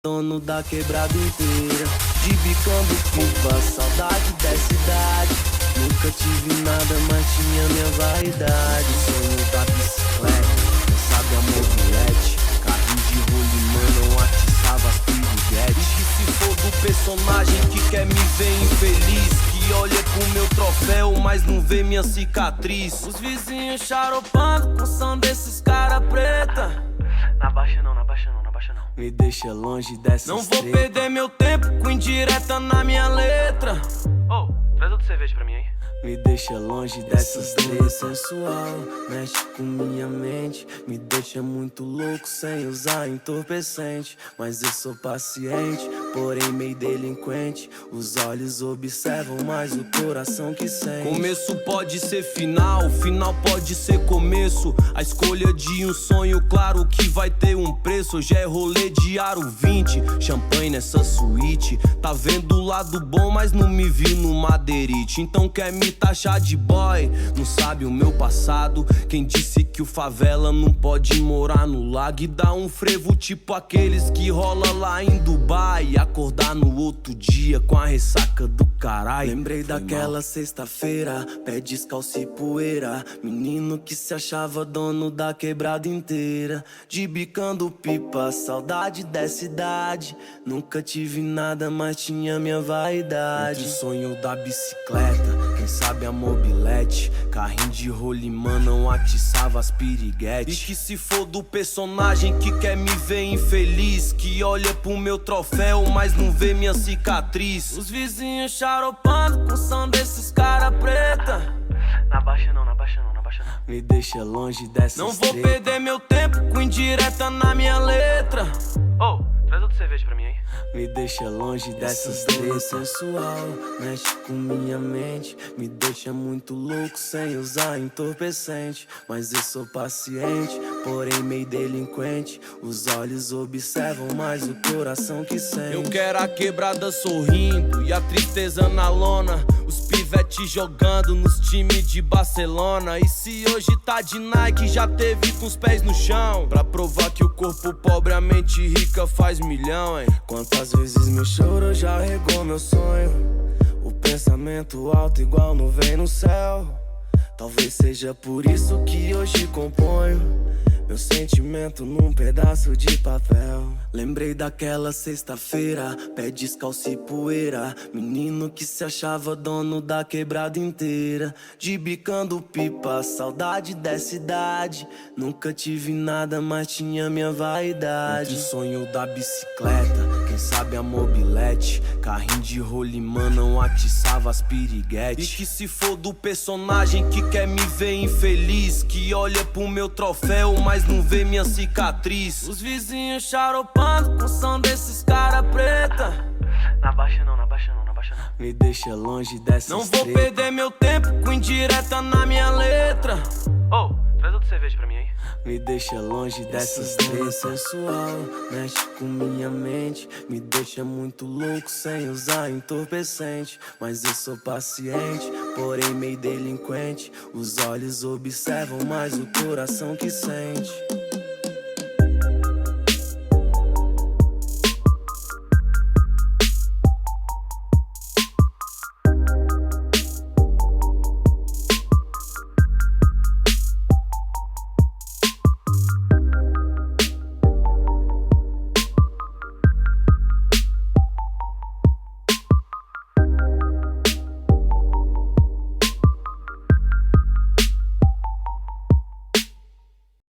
dono da quebrada inteira, de bicando pipa, saudade dessa idade. Nunca tive nada, mas tinha minha vaidade. Sonho da bicicleta, quem sabe a mobilete, carrinho de rolimã não atiçava as piriguetes. E que se for do personagem que quer me ver infeliz, que olha pro meu troféu, mas não vê minha cicatriz. Os vizinhos charopando com som desses cara preta. Na baixa não, na baixa não, na baixa não. Me deixa longe dessas Não vou treta. perder meu tempo com indireta na minha letra. Ô, traz outra cerveja pra mim aí. Me deixa longe dessas três sensual, mexe com minha mente, me deixa muito louco sem usar entorpecente. Mas eu sou paciente, porém meio delinquente. Os olhos observam, mas o coração que sente. Começo pode ser final, final pode ser começo. A escolha de um sonho, claro que vai ter um preço. Hoje é rolê de aro 20, champanhe nessa suíte. Tá vendo o lado bom, mas não me vi no madeirite. Então quer me taxar de boy, não sabe o meu passado. Quem disse que o favela não pode morar no lago e dar um frevo tipo aqueles que rola lá em Dubai e acordar no outro dia com a ressaca do caralho. Lembrei daquela sexta-feira, pé descalço e poeira, menino que se achava dono da quebrada inteira, de bicando pipa, saudade dessa idade. Nunca tive nada, mas tinha minha vaidade. Entre o sonho da bicicleta, quem sabe a mobilete, carrinho de rolimã não atiçava as piriguetes. E que se for do personagem que quer me ver infeliz, que olha pro meu troféu, mas não vê minha cicatriz. Os vizinhos charopando com som desses cara preta. Na baixa não, na baixa não, na baixa não. Me deixa longe dessas Não vou treta. perder meu tempo com indireta na minha letra. Ô, traz outra cerveja pra mim aí. Me deixa longe dessas três sensual, mexe com minha mente, me deixa muito louco sem usar entorpecente. Mas eu sou paciente, porém meio delinquente. Os olhos observam, mas o coração que sente. Eu quero a quebrada sorrindo e a tristeza na lona. Os pivetes jogando nos times de Barcelona. E se hoje tá de Nike, já teve com os pés no chão, pra provar que o corpo pobre, a mente rica faz milhão, hein. Quantas vezes meu choro já regou meu sonho, o pensamento alto igual nuvem no céu. Talvez seja por isso que hoje componho meu sentimento num pedaço de papel. Lembrei daquela sexta-feira, pé descalço e poeira, menino que se achava dono da quebrada inteira, de bicando pipa, saudade dessa idade. Nunca tive nada, mas tinha minha vaidade. Entre o sonho da bicicleta, quem sabe a mobilete, carrinho de rolimã não atiçava as piriguetes. E que se for do personagem que quer me ver infeliz, que olha pro meu troféu, mas não vê minha cicatriz. Os vizinhos charopando com som desses cara preta. Na baixa não, na baixa não, na baixa não. Me deixa longe dessas Não vou treta. perder meu tempo com indireta na minha letra. Ô, traz outra cerveja pra mim aí. Me deixa longe dessas três sensual, mexe com minha mente, me deixa muito louco sem usar entorpecente. Mas eu sou paciente, porém meio delinquente. Os olhos observam, mas o coração que sente.